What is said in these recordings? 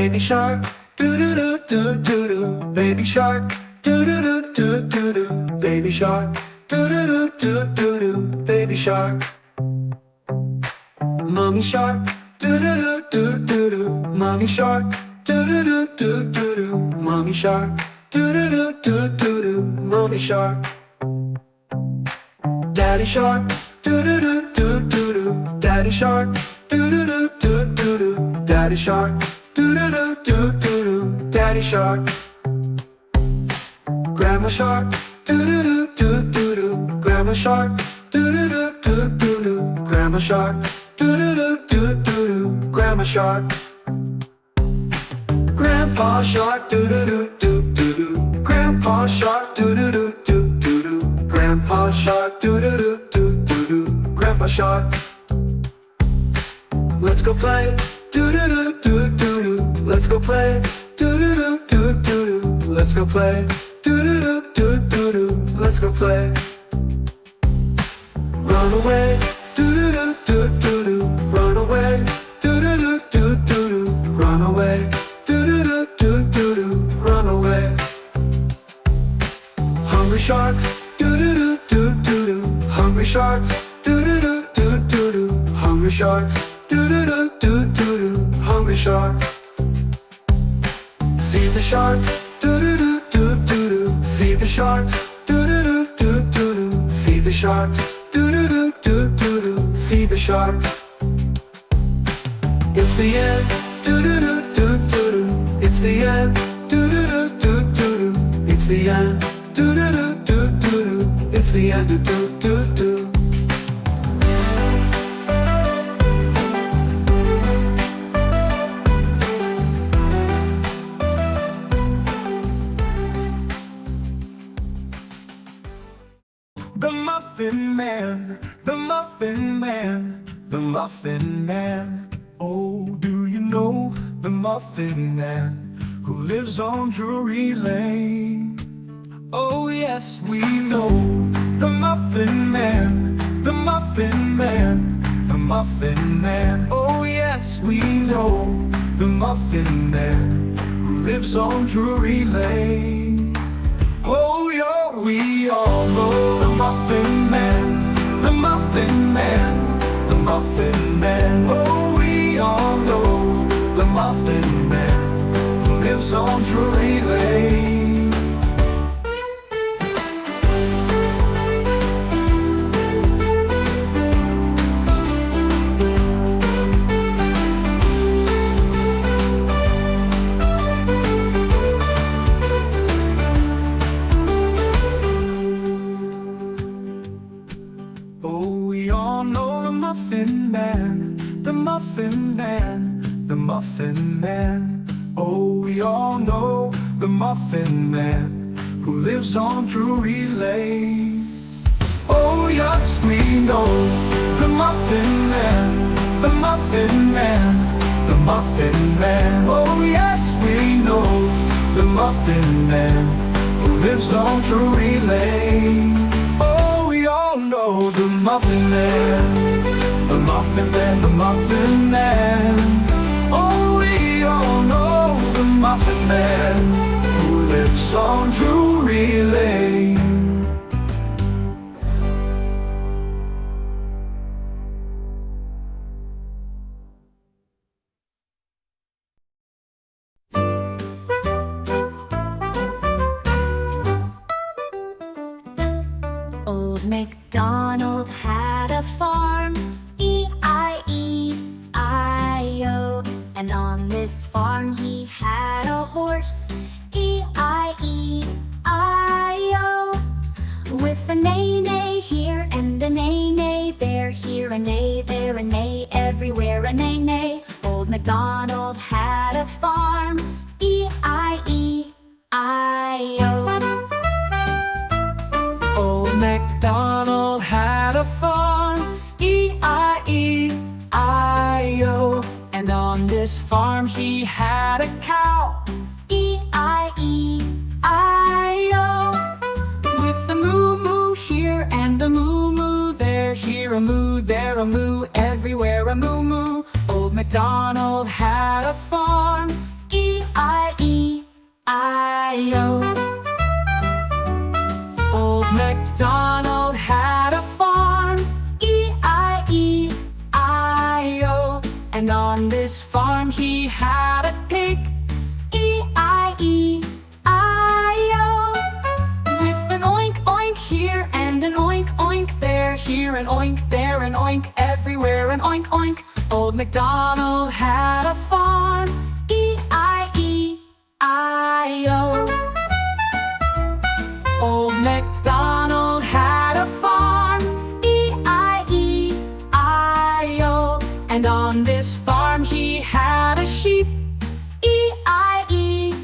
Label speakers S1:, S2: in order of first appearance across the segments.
S1: baby shark, doo doo doo doo doo doo, baby shark, doo doo doo doo doo doo, baby shark, doo doo doo doo doo doo, baby shark. Mommy shark, doo doo doo doo doo doo, mommy shark, doo doo doo doo doo doo, mommy shark, doo doo doo doo doo doo, mommy shark. Daddy shark, doo doo doo doo doo doo, daddy shark, doo doo doo doo doo doo, daddy shark, doo doo doo doo doo doo, daddy shark. Grandma shark, doo doo doo doo doo doo, grandma shark, doo doo doo doo doo doo, grandma shark, doo doo doo doo doo doo, grandma shark. Grandpa shark, doo doo doo doo doo doo, grandpa shark, doo doo doo doo doo doo, grandpa shark, doo doo doo doo doo doo, grandpa shark. Let's go play, doo doo doo doo doo doo, let's go play, doo doo doo doo doo doo, let's go play, doo doo doo doo doo doo, let's go play. Run away, doo doo doo doo doo doo, run away, doo doo doo doo doo doo, run away, doo doo doo doo doo doo, run away. Hungry sharks, doo doo doo doo doo doo, hungry sharks, doo doo doo doo doo doo, hungry sharks, doo doo doo doo doo doo, hungry sharks. Feed the sharks, doo doo doo doo doo doo, feed the sharks, doo doo doo doo doo doo, feed the sharks, doo doo doo doo doo doo, feed the sharks. It's the end, doo doo doo doo doo doo, it's the end, doo doo doo doo doo doo, it's the end, doo doo doo doo doo doo, it's the end, doo doo doo doo. The Muffin Man, the Muffin Man, the Muffin Man. Oh, do you know the Muffin Man who lives on Drury Lane? Oh yes, we know the Muffin Man, the Muffin Man, the Muffin Man. Oh yes, we know the Muffin Man who lives on Drury Lane. Oh yo, we all know the Muffin Man, the Muffin Man, the Muffin Man. Oh, we all know the Muffin Man who lives on Drury Lane. Muffin Man, the Muffin Man, the Muffin Man. Oh, we all know the Muffin Man who lives on Drury Lane. Oh, yes, we know the Muffin Man, the Muffin Man, the Muffin Man. Oh, yes, we know the Muffin Man who lives on Drury Lane. Oh, we all know the Muffin Man, the Muffin Man, the Muffin Man. Oh, we all know the Muffin Man who lives on Drury Lane.
S2: Old MacDonald had a farm, E-I-E-I-O. And on this farm he had a horse, E-I-E-I-O. With a neigh-neigh here and a neigh-neigh there, here a neigh, there a neigh, everywhere a neigh-neigh. Old MacDonald had a farm, E-I-E-I-O.
S1: Old MacDonald had a farm, E-I-E-I-O. And on this farm he had a cow,
S2: E-I-E-I-O.
S1: with a moo-moo here and a moo-moo there, here a moo, there a moo, everywhere a moo-moo. Old MacDonald had a farm,
S2: he had a pig. E-I-E-I-O. With an oink oink here and an oink oink there, here an oink, there an oink, everywhere an oink oink. Old MacDonald had a farm. E-I-E-I-O. Old MacDonald had a farm. E-I-E-I-O. And on this farm he had a sheep. E-I-E-I-O.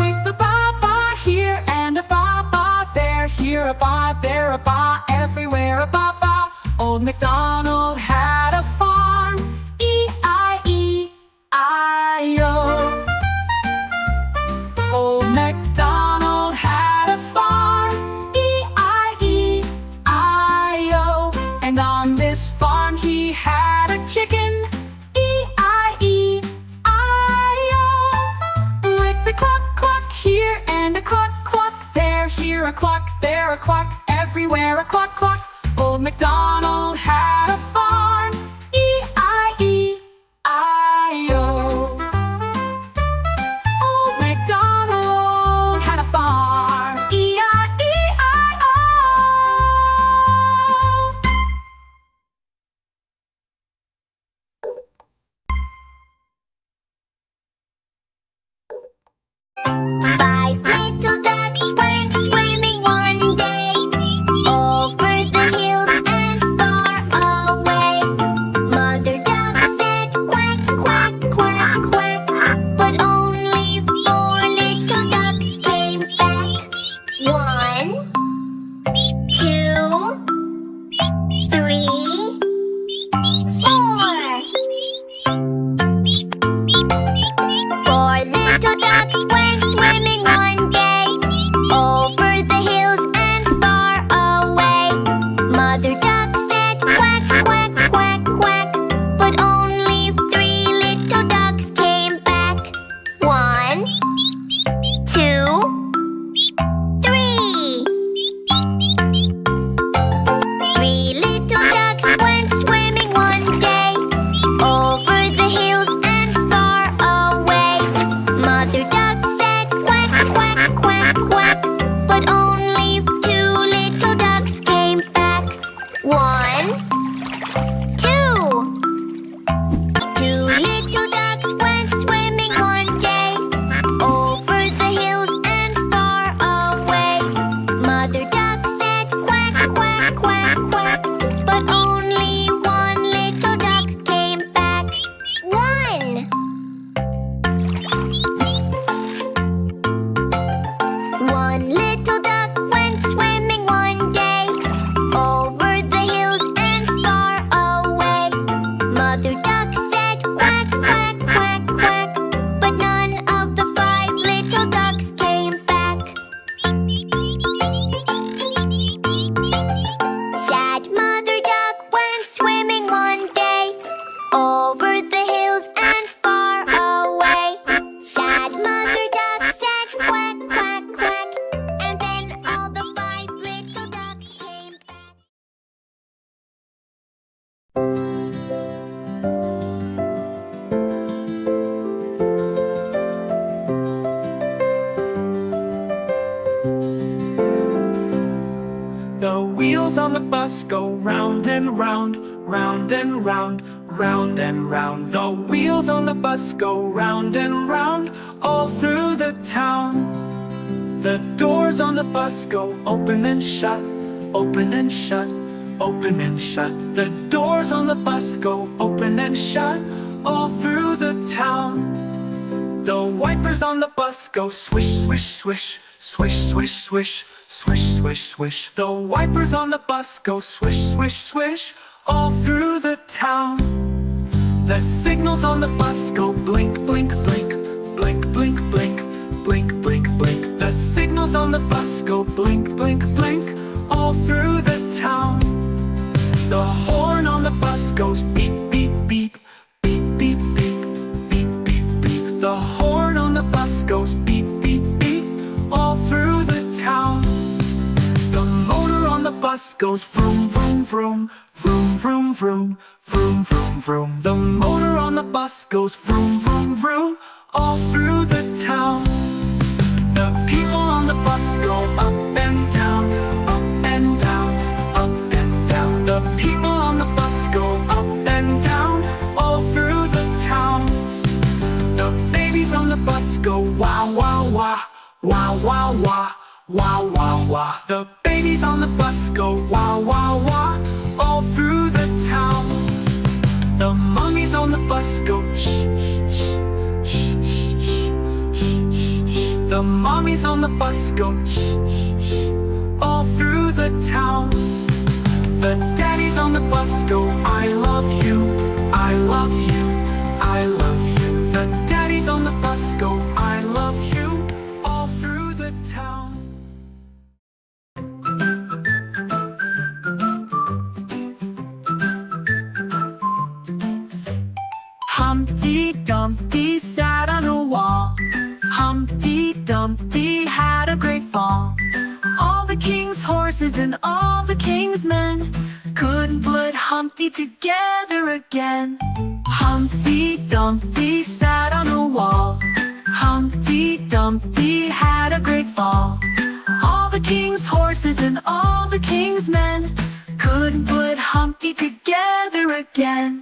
S2: With a ba-ba here and a ba-ba there, here a ba, there a ba, everywhere a ba-ba. Old MacDonald had a farm. E-I-E-I-O. Old MacDonald had a farm. E-I-E-I-O. And on this farm he had a chicken. E-I-E-I-O. With a cluck cluck here and a cluck cluck there, here a cluck, there a cluck, everywhere a cluck cluck. Old MacDonald had a farm. E-I-E-I-O. Old MacDonald had a farm. E-I-E-I-O.
S3: Five little ducks went swimming one day over the hills and far away. Mother duck said quack, quack, quack, quack, but only four little ducks came back. 1, 2, 3, 4. Four little ducks went swimming one day over the hills and far away. Mother duck said quack, quack, quack, quack, but only three little ducks came back. 1, 2, 3. Three little ducks went swimming one day over the hills and far away. Mother duck said quack, quack, quack, quack, but only two little ducks came back. 1, 2. Two little ducks went swimming one day over the hills and far away. Mother duck said quack, quack, quack, quack, but only one little duck came back. 1. One little duck went swimming one day over the hills and far away. Mother duck said quack, quack, quack, quack, but none of the five little ducks came back. Sad mother duck went swimming one day over the hills and far away. Sad mother duck said quack, quack, quack, and then all the five little ducks came back.
S1: The wheels on the bus go round and round, round and round, round and round. The wheels on the bus go round and round, all through the town. The doors on the bus go open and shut, open and shut, open and shut. The doors on the bus go open and shut, all through the town. The wipers on the bus go swish, swish, swish, swish, swish, swish, swish, swish, swish. The wipers on the bus go swish, swish, swish, all through the town. The signals on the bus go blink, blink, blink, blink, blink, blink, blink, blink, blink. The signals on the bus go blink, blink, blink, all through the town. The horn on the bus goes beep, beep, beep, beep, beep, beep, beep, beep, beep. The horn on the bus goes beep, beep, beep, all through the town. The motor on the bus goes vroom, vroom, vroom, vroom, vroom, vroom, vroom, vroom, vroom. The motor on the bus goes vroom, vroom, vroom, all through the town. The people on the bus go up and down, up and down, up and down. The people on the bus go up and down, all through the town. The babies on the bus go wah, wah, wah, wah, wah, wah, wah, wah, wah. The babies on the bus go wah, wah, wah, all through the town. The mummies on the bus go shh, shh, shh, shh, shh, shh, shh. The mummies on the bus go shh, shh, shh, all through the town. The daddies on the bus go I love you, I love you, I love you. The daddies on the bus go I love you, all through the town. Humpty Dumpty sat on a wall. Humpty Dumpty had a great fall. All the king's horses and all the king's men couldn't put Humpty together again. Humpty Dumpty sat on a wall. Humpty Dumpty had a great fall. All the king's horses and all the king's men couldn't put Humpty together again.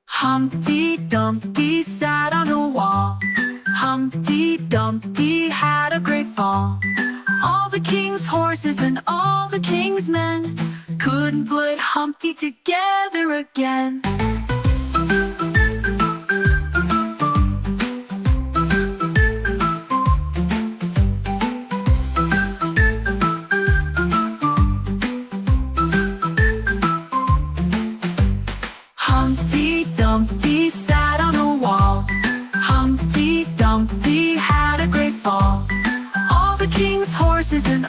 S1: Humpty Dumpty sat on a wall. Humpty Dumpty had a great fall. All the king's horses and all the king's men couldn't put Humpty together again. Humpty Dumpty sat on a wall. Humpty Dumpty had a great fall. All the king's horses and